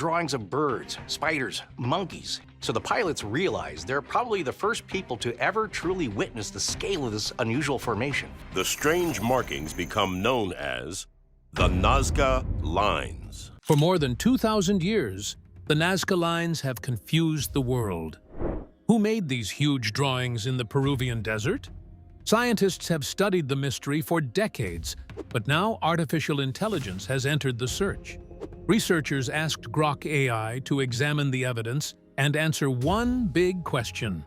drawings of birds, spiders, monkeys. So the pilots realized they're probably the first people to ever truly witness the scale of this unusual formation. The strange markings become known as the Nazca Lines. For more than 2,000 years, the Nazca Lines have confused the world. Who made these huge drawings in the Peruvian desert? Scientists have studied the mystery for decades, but now artificial intelligence has entered the search. Researchers asked Grok AI to examine the evidence and answer one big question: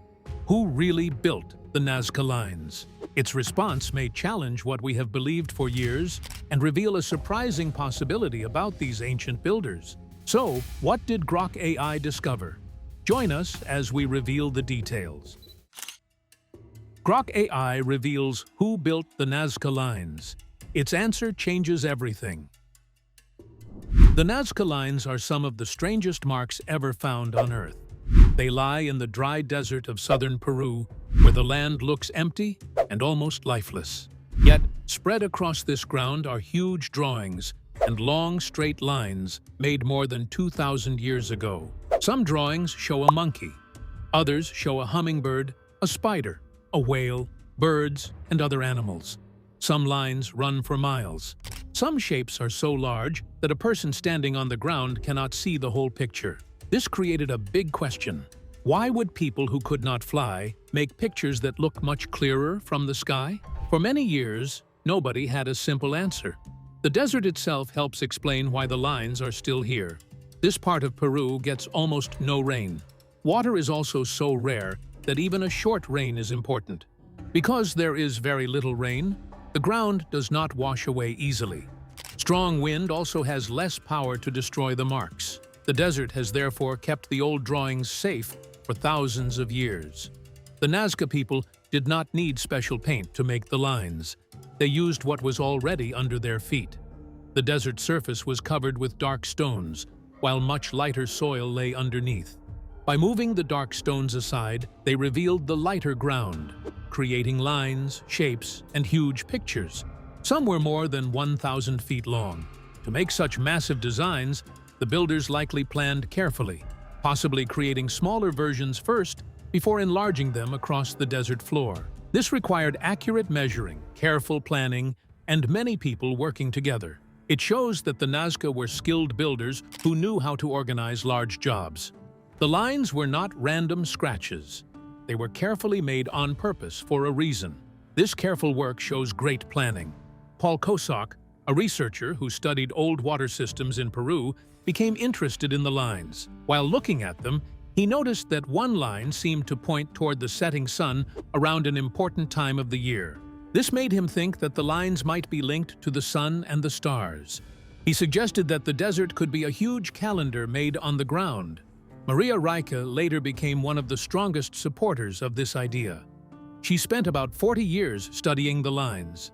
who really built the Nazca Lines? Its response may challenge what we have believed for years and reveal a surprising possibility about these ancient builders. So, what did Grok AI discover? Join us as we reveal the details. Grok AI reveals who built the Nazca Lines. Its answer changes everything. The Nazca Lines are some of the strangest marks ever found on Earth. They lie in the dry desert of southern Peru, where the land looks empty and almost lifeless. Yet, spread across this ground are huge drawings and long, straight lines made more than 2,000 years ago. Some drawings show a monkey. Others show a hummingbird, a spider, a whale, birds, and other animals. Some lines run for miles. Some shapes are so large that a person standing on the ground cannot see the whole picture. This created a big question. Why would people who could not fly make pictures that look much clearer from the sky? For many years, nobody had a simple answer. The desert itself helps explain why the lines are still here. This part of Peru gets almost no rain. Water is also so rare that even a short rain is important. Because there is very little rain, the ground does not wash away easily. Strong wind also has less power to destroy the marks. The desert has therefore kept the old drawings safe for thousands of years. The Nazca people did not need special paint to make the lines. They used what was already under their feet. The desert surface was covered with dark stones, while much lighter soil lay underneath. By moving the dark stones aside, they revealed the lighter ground, creating lines, shapes, and huge pictures. Some were more than 1,000 feet long. To make such massive designs, the builders likely planned carefully, possibly creating smaller versions first before enlarging them across the desert floor. This required accurate measuring, careful planning, and many people working together. It shows that the Nazca were skilled builders who knew how to organize large jobs. The lines were not random scratches. They were carefully made on purpose for a reason. This careful work shows great planning. Paul Kosak, a researcher who studied old water systems in Peru, became interested in the lines. While looking at them, he noticed that one line seemed to point toward the setting sun around an important time of the year. This made him think that the lines might be linked to the sun and the stars. He suggested that the desert could be a huge calendar made on the ground. Maria Rika later became one of the strongest supporters of this idea. She spent about 40 years studying the lines.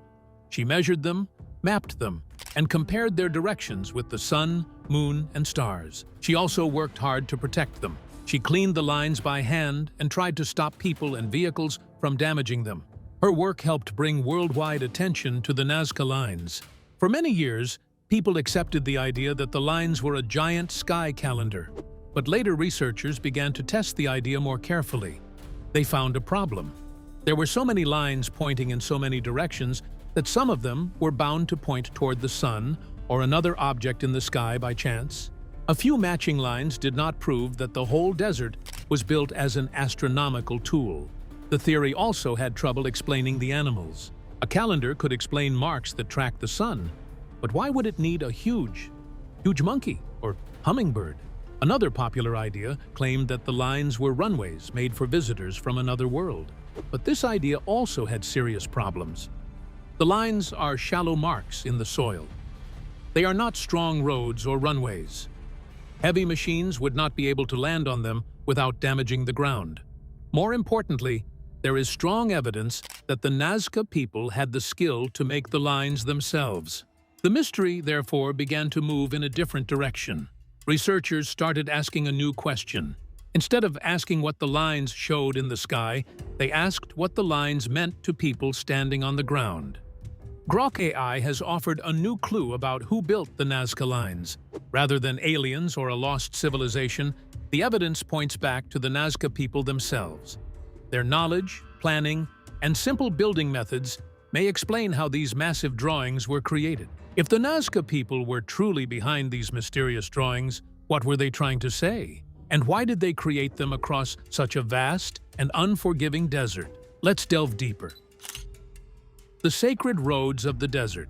She measured them, mapped them, and compared their directions with the sun, moon, and stars. She also worked hard to protect them. She cleaned the lines by hand and tried to stop people and vehicles from damaging them. Her work helped bring worldwide attention to the Nazca Lines. For many years, people accepted the idea that the lines were a giant sky calendar. But later researchers began to test the idea more carefully. They found a problem. There were so many lines pointing in so many directions that some of them were bound to point toward the sun or another object in the sky by chance. A few matching lines did not prove that the whole desert was built as an astronomical tool. The theory also had trouble explaining the animals. A calendar could explain marks that track the sun, but why would it need a huge monkey or hummingbird? Another popular idea claimed that the lines were runways made for visitors from another world. But this idea also had serious problems. The lines are shallow marks in the soil. They are not strong roads or runways. Heavy machines would not be able to land on them without damaging the ground. More importantly, there is strong evidence that the Nazca people had the skill to make the lines themselves. The mystery, therefore, began to move in a different direction. Researchers started asking a new question. Instead of asking what the lines showed in the sky, they asked what the lines meant to people standing on the ground. Grok AI has offered a new clue about who built the Nazca Lines. Rather than aliens or a lost civilization, the evidence points back to the Nazca people themselves. Their knowledge, planning, and simple building methods may explain how these massive drawings were created. If the Nazca people were truly behind these mysterious drawings, what were they trying to say? And why did they create them across such a vast and unforgiving desert? Let's delve deeper. The sacred roads of the desert.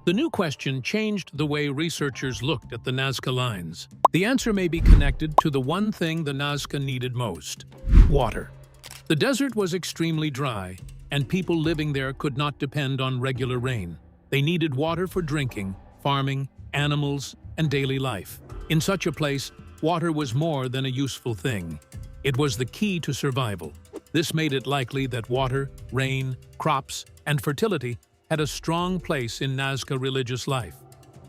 The new question changed the way researchers looked at the Nazca Lines. The answer may be connected to the one thing the Nazca needed most: water. The desert was extremely dry, and people living there could not depend on regular rain. They needed water for drinking, farming, animals, and daily life. In such a place, water was more than a useful thing. It was the key to survival. This made it likely that water, rain, crops, and fertility had a strong place in Nazca religious life.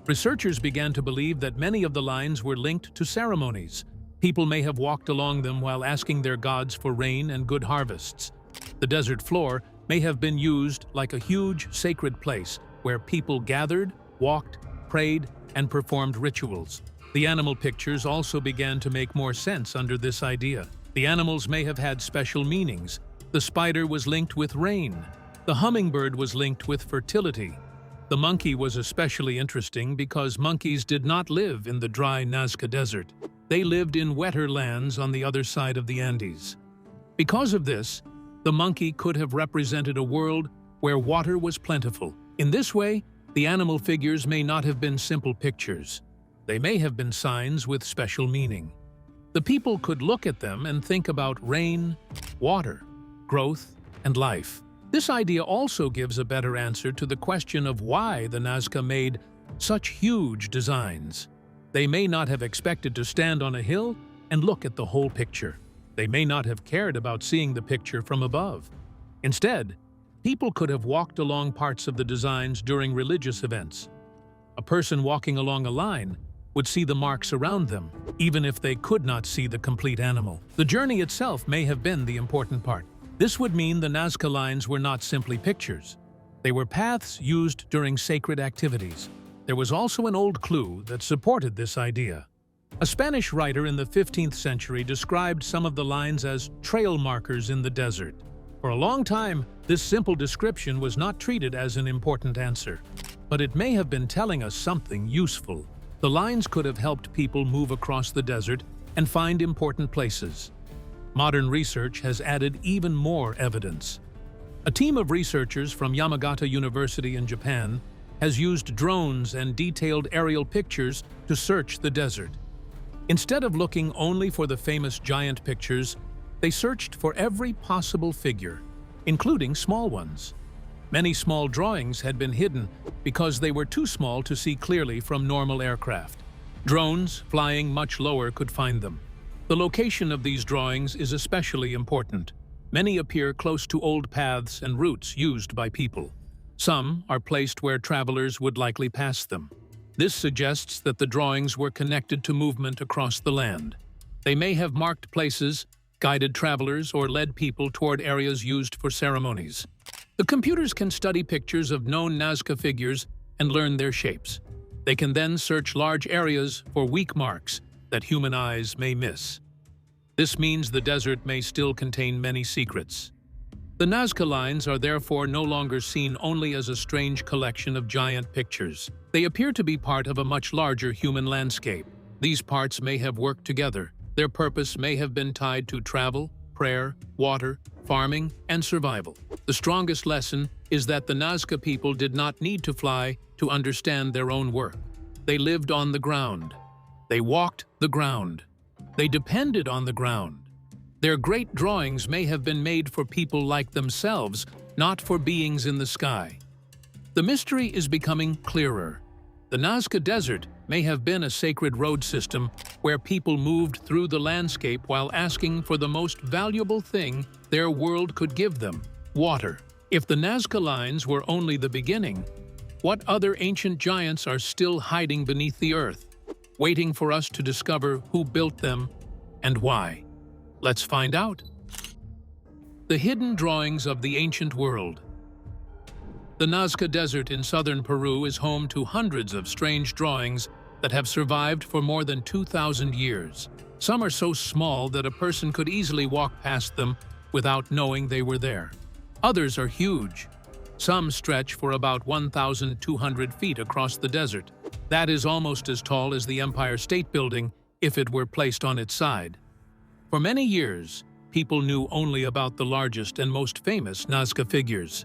Researchers began to believe that many of the lines were linked to ceremonies. People may have walked along them while asking their gods for rain and good harvests. The desert floor may have been used like a huge sacred place where people gathered, walked, prayed, and performed rituals. The animal pictures also began to make more sense under this idea. The animals may have had special meanings. The spider was linked with rain. The hummingbird was linked with fertility. The monkey was especially interesting because monkeys did not live in the dry Nazca Desert. They lived in wetter lands on the other side of the Andes. Because of this, the monkey could have represented a world where water was plentiful. In this way, the animal figures may not have been simple pictures. They may have been signs with special meaning. The people could look at them and think about rain, water, growth, and life. This idea also gives a better answer to the question of why the Nazca made such huge designs. They may not have expected to stand on a hill and look at the whole picture. They may not have cared about seeing the picture from above. Instead, people could have walked along parts of the designs during religious events. A person walking along a line would see the marks around them, even if they could not see the complete animal. The journey itself may have been the important part. This would mean the Nazca Lines were not simply pictures. They were paths used during sacred activities. There was also an old clue that supported this idea. A Spanish writer in the 15th century described some of the lines as trail markers in the desert. For a long time, this simple description was not treated as an important answer, but it may have been telling us something useful. The lines could have helped people move across the desert and find important places. Modern research has added even more evidence. A team of researchers from Yamagata University in Japan has used drones and detailed aerial pictures to search the desert. Instead of looking only for the famous giant pictures, they searched for every possible figure, including small ones. Many small drawings had been hidden because they were too small to see clearly from normal aircraft. Drones, flying much lower, could find them. The location of these drawings is especially important. Many appear close to old paths and routes used by people. Some are placed where travelers would likely pass them. This suggests that the drawings were connected to movement across the land. They may have marked places, guided travelers, or led people toward areas used for ceremonies. The computers can study pictures of known Nazca figures and learn their shapes. They can then search large areas for weak marks that human eyes may miss. This means the desert may still contain many secrets. The Nazca Lines are therefore no longer seen only as a strange collection of giant pictures. They appear to be part of a much larger human landscape. These parts may have worked together. Their purpose may have been tied to travel, prayer, water, farming, and survival. The strongest lesson is that the Nazca people did not need to fly to understand their own work. They lived on the ground. They walked the ground. They depended on the ground. Their great drawings may have been made for people like themselves, not for beings in the sky. The mystery is becoming clearer. The Nazca Desert may have been a sacred road system where people moved through the landscape while asking for the most valuable thing their world could give them: water. If the Nazca Lines were only the beginning, what other ancient giants are still hiding beneath the earth, waiting for us to discover who built them and why? Let's find out. The hidden drawings of the ancient world. The Nazca Desert in southern Peru is home to hundreds of strange drawings that have survived for more than 2,000 years. Some are so small that a person could easily walk past them without knowing they were there. Others are huge. Some stretch for about 1,200 feet across the desert. That is almost as tall as the Empire State Building if it were placed on its side. For many years, people knew only about the largest and most famous Nazca figures.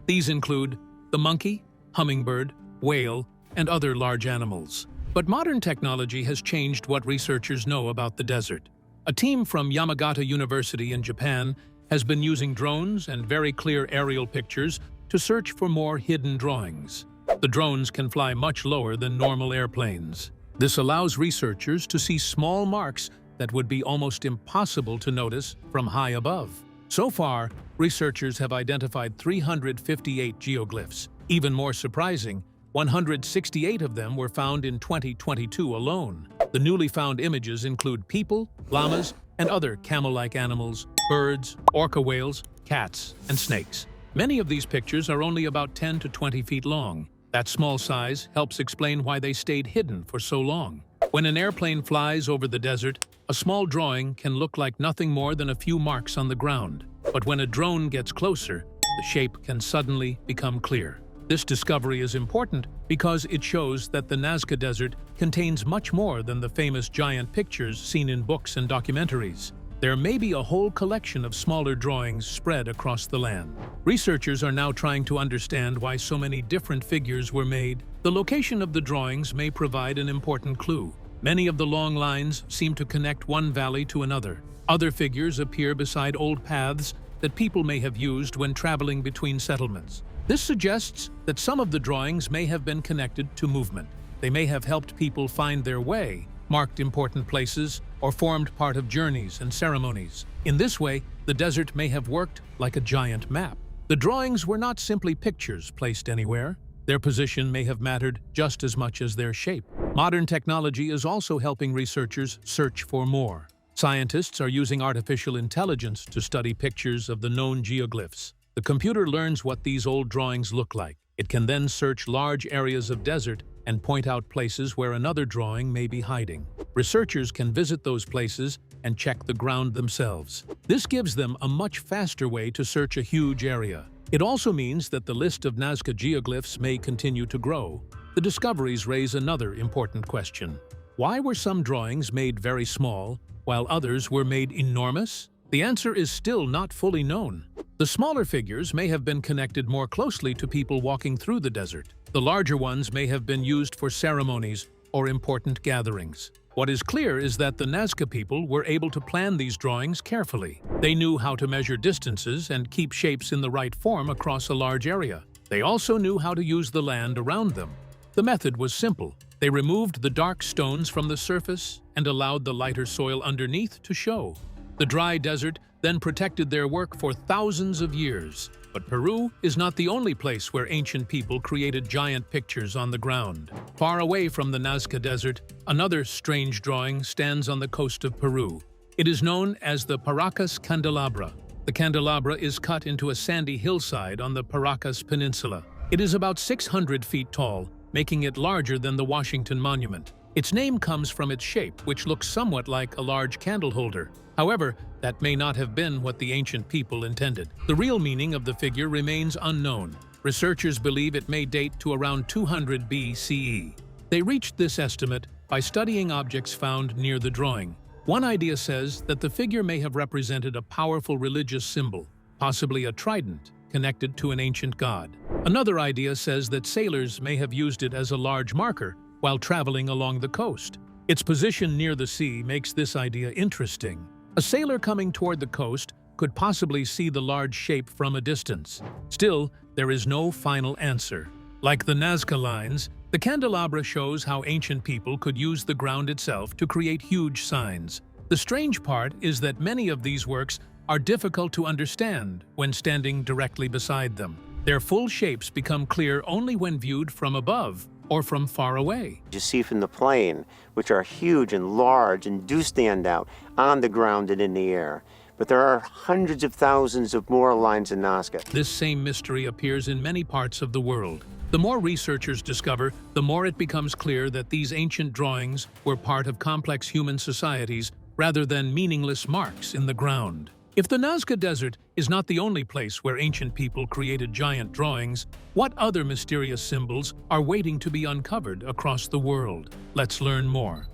These include the monkey, hummingbird, whale, and other large animals. But modern technology has changed what researchers know about the desert. A team from Yamagata University in Japan has been using drones and very clear aerial pictures to search for more hidden drawings. The drones can fly much lower than normal airplanes. This allows researchers to see small marks that would be almost impossible to notice from high above. So far, researchers have identified 358 geoglyphs. Even more surprising, 168 of them were found in 2022 alone. The newly found images include people, llamas, and other camel-like animals, birds, orca whales, cats, and snakes. Many of these pictures are only about 10 to 20 feet long. That small size helps explain why they stayed hidden for so long. When an airplane flies over the desert, a small drawing can look like nothing more than a few marks on the ground. But when a drone gets closer, the shape can suddenly become clear. This discovery is important because it shows that the Nazca Desert contains much more than the famous giant pictures seen in books and documentaries. There may be a whole collection of smaller drawings spread across the land. Researchers are now trying to understand why so many different figures were made. The location of the drawings may provide an important clue. Many of the long lines seem to connect one valley to another. Other figures appear beside old paths that people may have used when traveling between settlements. This suggests that some of the drawings may have been connected to movement. They may have helped people find their way, marked important places, or formed part of journeys and ceremonies. In this way, the desert may have worked like a giant map. The drawings were not simply pictures placed anywhere. Their position may have mattered just as much as their shape. Modern technology is also helping researchers search for more. Scientists are using artificial intelligence to study pictures of the known geoglyphs. The computer learns what these old drawings look like. It can then search large areas of desert and point out places where another drawing may be hiding. Researchers can visit those places and check the ground themselves. This gives them a much faster way to search a huge area. It also means that the list of Nazca geoglyphs may continue to grow. The discoveries raise another important question. Why were some drawings made very small, while others were made enormous? The answer is still not fully known. The smaller figures may have been connected more closely to people walking through the desert. The larger ones may have been used for ceremonies or important gatherings. What is clear is that the Nazca people were able to plan these drawings carefully. They knew how to measure distances and keep shapes in the right form across a large area. They also knew how to use the land around them. The method was simple. They removed the dark stones from the surface and allowed the lighter soil underneath to show. The dry desert then protected their work for thousands of years. But Peru is not the only place where ancient people created giant pictures on the ground. Far away from the Nazca Desert, another strange drawing stands on the coast of Peru. It is known as the Paracas Candelabra. The candelabra is cut into a sandy hillside on the Paracas Peninsula. It is about 600 feet tall, making it larger than the Washington Monument. Its name comes from its shape, which looks somewhat like a large candle holder. However, that may not have been what the ancient people intended. The real meaning of the figure remains unknown. Researchers believe it may date to around 200 BCE. They reached this estimate by studying objects found near the drawing. One idea says that the figure may have represented a powerful religious symbol, possibly a trident, connected to an ancient god. Another idea says that sailors may have used it as a large marker while traveling along the coast. Its position near the sea makes this idea interesting. A sailor coming toward the coast could possibly see the large shape from a distance. Still, there is no final answer. Like the Nazca Lines, the candelabra shows how ancient people could use the ground itself to create huge signs. The strange part is that many of these works are difficult to understand when standing directly beside them. Their full shapes become clear only when viewed from above or from far away. You see from the plane, which are huge and large and do stand out on the ground and in the air. but there are hundreds of thousands of more lines in Nazca. This same mystery appears in many parts of the world. The more researchers discover, the more it becomes clear that these ancient drawings were part of complex human societies rather than meaningless marks in the ground. If the Nazca Desert is not the only place where ancient people created giant drawings, what other mysterious symbols are waiting to be uncovered across the world? Let's learn more.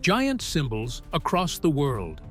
Giant symbols across the world.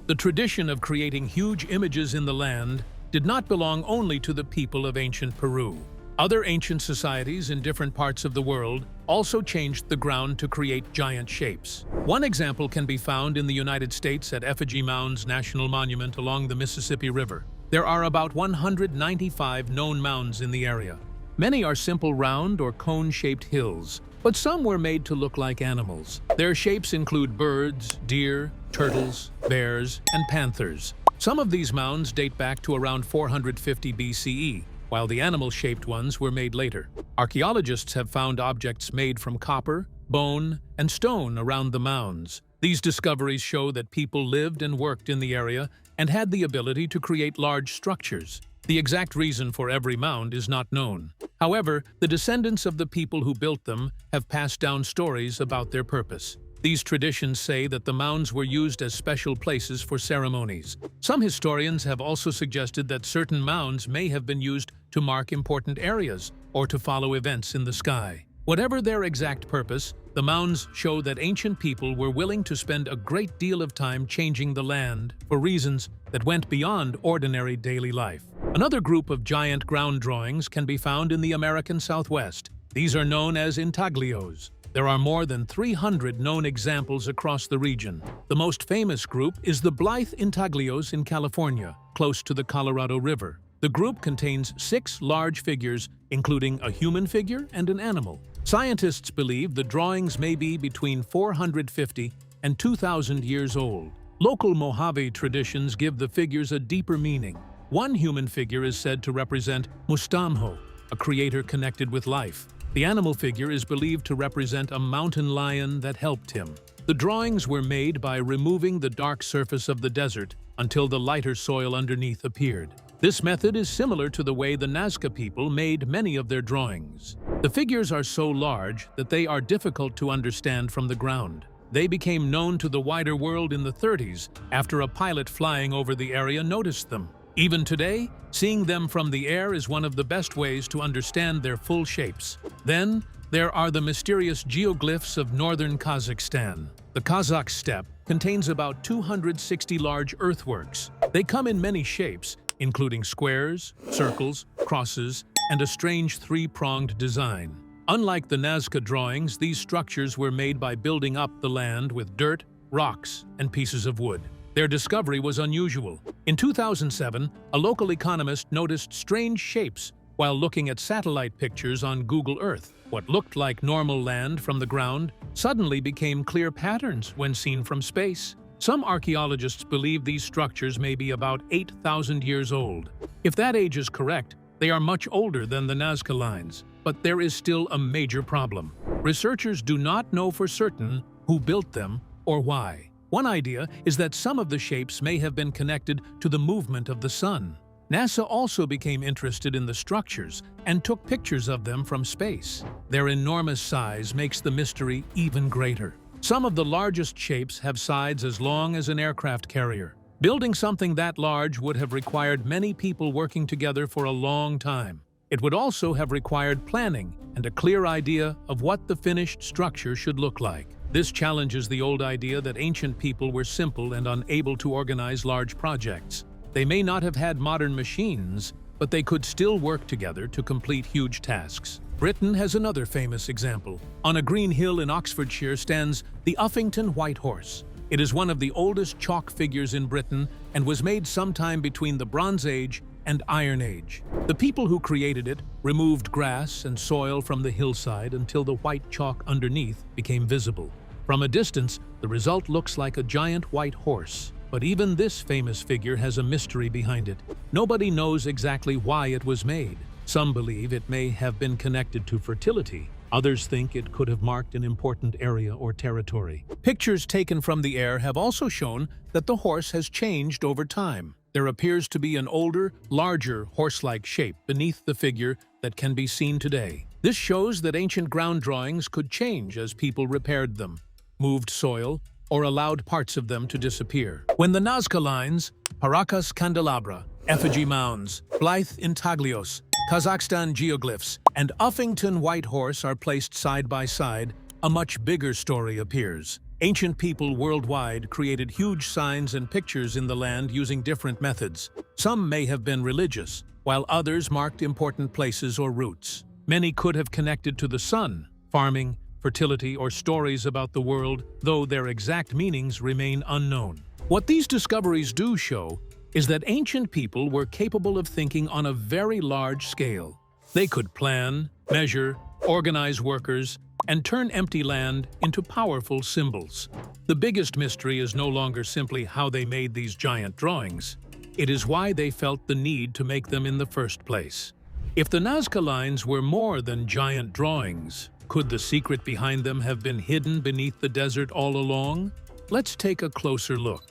The tradition of creating huge images in the land did not belong only to the people of ancient Peru. Other ancient societies in different parts of the world also changed the ground to create giant shapes. One example can be found in the United States at Effigy Mounds National Monument along the Mississippi River. There are about 195 known mounds in the area. Many are simple round or cone-shaped hills, but some were made to look like animals. Their shapes include birds, deer, turtles, bears, and panthers. Some of these mounds date back to around 450 BCE, while the animal-shaped ones were made later. Archaeologists have found objects made from copper, bone, and stone around the mounds. These discoveries show that people lived and worked in the area and had the ability to create large structures. The exact reason for every mound is not known. However, the descendants of the people who built them have passed down stories about their purpose. These traditions say that the mounds were used as special places for ceremonies. Some historians have also suggested that certain mounds may have been used to mark important areas or to follow events in the sky. Whatever their exact purpose, the mounds show that ancient people were willing to spend a great deal of time changing the land for reasons that went beyond ordinary daily life. Another group of giant ground drawings can be found in the American Southwest. These are known as intaglios. There are more than 300 known examples across the region. The most famous group is the Blythe intaglios in California, close to the Colorado River. The group contains 6 large figures, including a human figure and an animal. Scientists believe the drawings may be between 450 and 2,000 years old. Local Mojave traditions give the figures a deeper meaning. One human figure is said to represent Mustamho, a creator connected with life. The animal figure is believed to represent a mountain lion that helped him. The drawings were made by removing the dark surface of the desert until the lighter soil underneath appeared. This method is similar to the way the Nazca people made many of their drawings. The figures are so large that they are difficult to understand from the ground. They became known to the wider world in the 30s after a pilot flying over the area noticed them. Even today, seeing them from the air is one of the best ways to understand their full shapes. Then, there are the mysterious geoglyphs of northern Kazakhstan. The Kazakh steppe contains about 260 large earthworks. They come in many shapes, including squares, circles, crosses, and a strange 3-pronged design. Unlike the Nazca drawings, these structures were made by building up the land with dirt, rocks, and pieces of wood. Their discovery was unusual. In 2007, a local economist noticed strange shapes while looking at satellite pictures on Google Earth. What looked like normal land from the ground suddenly became clear patterns when seen from space. Some archaeologists believe these structures may be about 8,000 years old. If that age is correct, they are much older than the Nazca Lines. But there is still a major problem. Researchers do not know for certain who built them or why. One idea is that some of the shapes may have been connected to the movement of the sun. NASA also became interested in the structures and took pictures of them from space. Their enormous size makes the mystery even greater. Some of the largest shapes have sides as long as an aircraft carrier. Building something that large would have required many people working together for a long time. It would also have required planning and a clear idea of what the finished structure should look like. This challenges the old idea that ancient people were simple and unable to organize large projects. They may not have had modern machines, but they could still work together to complete huge tasks. Britain has another famous example. On a green hill in Oxfordshire stands the Uffington White Horse. It is one of the oldest chalk figures in Britain and was made sometime between the Bronze Age and Iron Age. The people who created it removed grass and soil from the hillside until the white chalk underneath became visible. From a distance, the result looks like a giant white horse. But even this famous figure has a mystery behind it. Nobody knows exactly why it was made. Some believe it may have been connected to fertility, Others think it could have marked an important area or territory. Pictures taken from the air have also shown that the horse has changed over time. There appears to be an older, larger horse-like shape beneath the figure that can be seen today. This shows that ancient ground drawings could change as people repaired them, moved soil, or allowed parts of them to disappear. When the Nazca Lines, Paracas candelabra, effigy mounds, Blythe intaglios, Kazakhstan geoglyphs, and Uffington white horse are placed side by side, a much bigger story appears. Ancient people worldwide created huge signs and pictures in the land using different methods. Some may have been religious, while others marked important places or routes. Many could have connected to the sun, farming, fertility, or stories about the world, though their exact meanings remain unknown. What these discoveries do show is that ancient people were capable of thinking on a very large scale. They could plan, measure, organize workers, and turn empty land into powerful symbols. The biggest mystery is no longer simply how they made these giant drawings. It is why they felt the need to make them in the first place. If the Nazca Lines were more than giant drawings, could the secret behind them have been hidden beneath the desert all along? Let's take a closer look.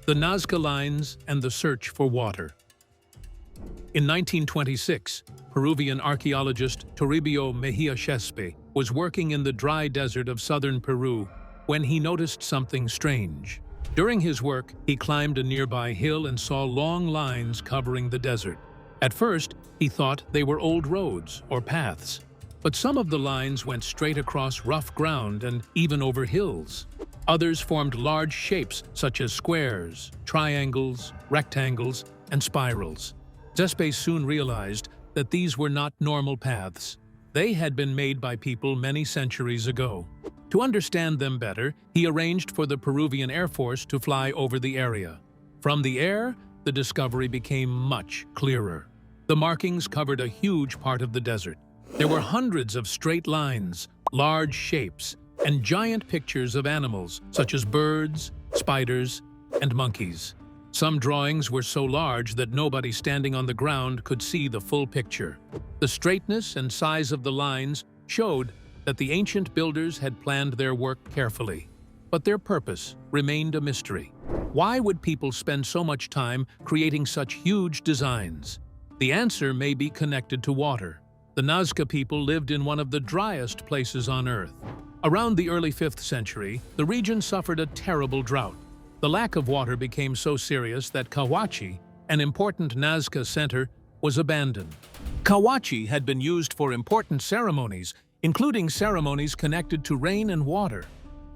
The Nazca Lines and the search for water. In 1926, Peruvian archaeologist Toribio Mejia Chespe was working in the dry desert of southern Peru when he noticed something strange. During his work, he climbed a nearby hill and saw long lines covering the desert. At first, he thought they were old roads or paths, but some of the lines went straight across rough ground and even over hills. Others formed large shapes such as squares, triangles, rectangles, and spirals. Chespe soon realized that these were not normal paths. They had been made by people many centuries ago. To understand them better, he arranged for the Peruvian Air Force to fly over the area. From the air, the discovery became much clearer. The markings covered a huge part of the desert. There were hundreds of straight lines, large shapes, and giant pictures of animals such as birds, spiders, and monkeys. Some drawings were so large that nobody standing on the ground could see the full picture. The straightness and size of the lines showed that the ancient builders had planned their work carefully, but their purpose remained a mystery. Why would people spend so much time creating such huge designs? The answer may be connected to water. The Nazca people lived in one of the driest places on Earth. Around the early 5th century, the region suffered a terrible drought. The lack of water became so serious that Cahuachi, an important Nazca center, was abandoned. Cahuachi had been used for important ceremonies, including ceremonies connected to rain and water.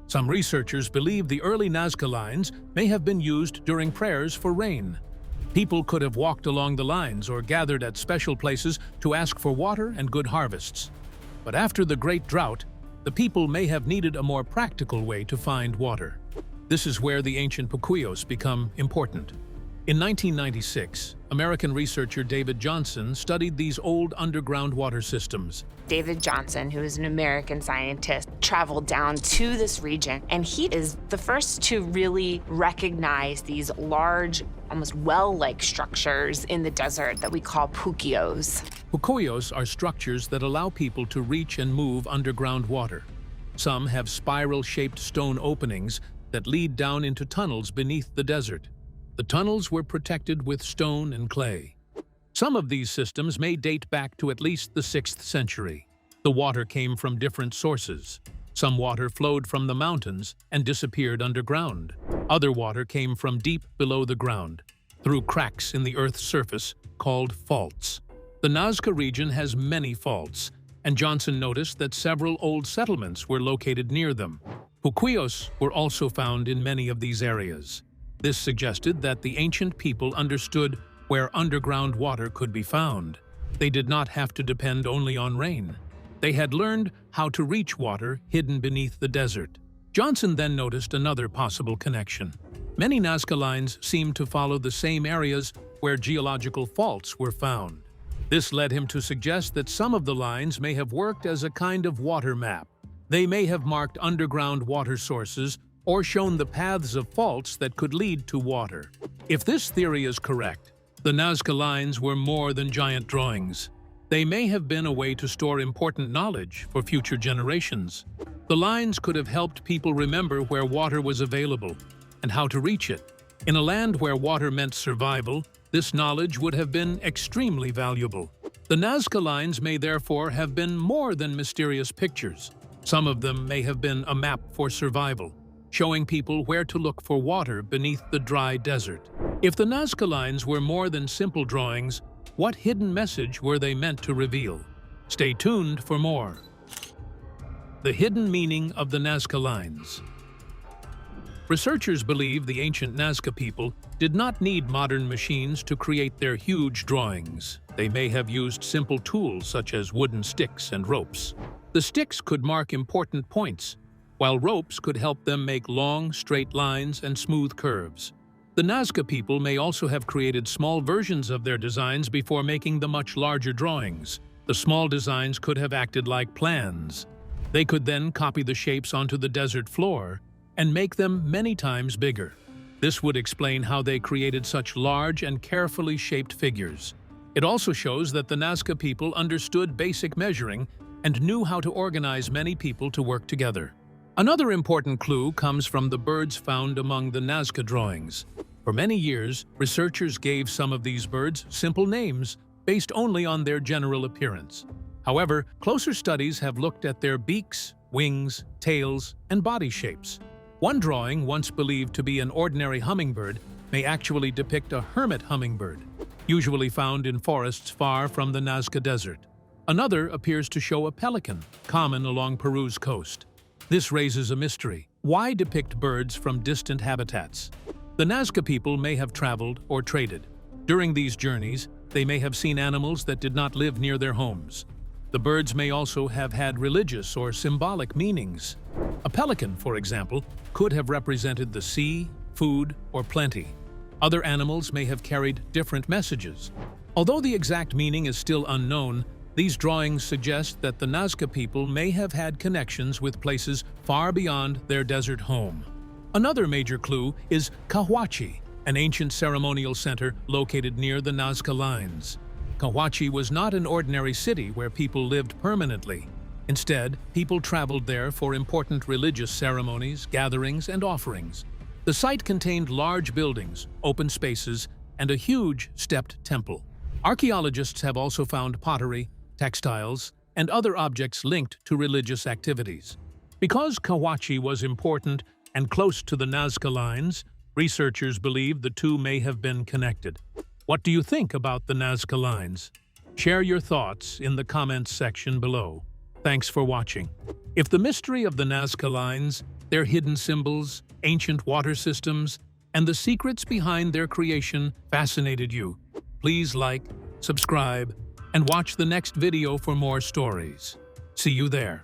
Some researchers believe the early Nazca Lines may have been used during prayers for rain. People could have walked along the lines or gathered at special places to ask for water and good harvests. But after the Great Drought, the people may have needed a more practical way to find water. This is where the ancient puquillos become important. In 1996, American researcher David Johnson studied these old underground water systems. David Johnson, who is an American scientist, traveled down to this region, and he is the first to really recognize these large, almost well-like structures in the desert that we call puquillos. Puquillos are structures that allow people to reach and move underground water. Some have spiral-shaped stone openings that lead down into tunnels beneath the desert. The tunnels were protected with stone and clay. Some of these systems may date back to at least the 6th century. The water came from different sources. Some water flowed from the mountains and disappeared underground. Other water came from deep below the ground, through cracks in the Earth's surface called faults. The Nazca region has many faults, and Johnson noticed that several old settlements were located near them. Puquillos were also found in many of these areas. This suggested that the ancient people understood where underground water could be found. They did not have to depend only on rain. They had learned how to reach water hidden beneath the desert. Johnson then noticed another possible connection. Many Nazca Lines seemed to follow the same areas where geological faults were found. This led him to suggest that some of the lines may have worked as a kind of water map. They may have marked underground water sources or shown the paths of faults that could lead to water. If this theory is correct, the Nazca Lines were more than giant drawings. They may have been a way to store important knowledge for future generations. The lines could have helped people remember where water was available and how to reach it. In a land where water meant survival, this knowledge would have been extremely valuable. The Nazca Lines may therefore have been more than mysterious pictures. Some of them may have been a map for survival, showing people where to look for water beneath the dry desert. If the Nazca Lines were more than simple drawings, what hidden message were they meant to reveal? Stay tuned for more. The hidden meaning of the Nazca Lines. Researchers believe the ancient Nazca people did not need modern machines to create their huge drawings. They may have used simple tools such as wooden sticks and ropes. The sticks could mark important points, while ropes could help them make long, straight lines and smooth curves. The Nazca people may also have created small versions of their designs before making the much larger drawings. The small designs could have acted like plans. They could then copy the shapes onto the desert floor and make them many times bigger. This would explain how they created such large and carefully shaped figures. It also shows that the Nazca people understood basic measuring and knew how to organize many people to work together. Another important clue comes from the birds found among the Nazca drawings. For many years, researchers gave some of these birds simple names based only on their general appearance. However, closer studies have looked at their beaks, wings, tails, and body shapes. One drawing, once believed to be an ordinary hummingbird, may actually depict a hermit hummingbird, usually found in forests far from the Nazca Desert. Another appears to show a pelican, common along Peru's coast. This raises a mystery. Why depict birds from distant habitats? The Nazca people may have traveled or traded. During these journeys, they may have seen animals that did not live near their homes. The birds may also have had religious or symbolic meanings. A pelican, for example, could have represented the sea, food, or plenty. Other animals may have carried different messages. Although the exact meaning is still unknown, these drawings suggest that the Nazca people may have had connections with places far beyond their desert home. Another major clue is Cahuachi, an ancient ceremonial center located near the Nazca Lines. Cahuachi was not an ordinary city where people lived permanently. Instead, people traveled there for important religious ceremonies, gatherings, and offerings. The site contained large buildings, open spaces, and a huge stepped temple. Archaeologists have also found pottery, textiles, and other objects linked to religious activities. Because Cahuachi was important and close to the Nazca Lines, researchers believe the two may have been connected. What do you think about the Nazca Lines? Share your thoughts in the comments section below. Thanks for watching. If the mystery of the Nazca Lines, their hidden symbols, ancient water systems, and the secrets behind their creation fascinated you, please like, subscribe, and watch the next video for more stories. See you there.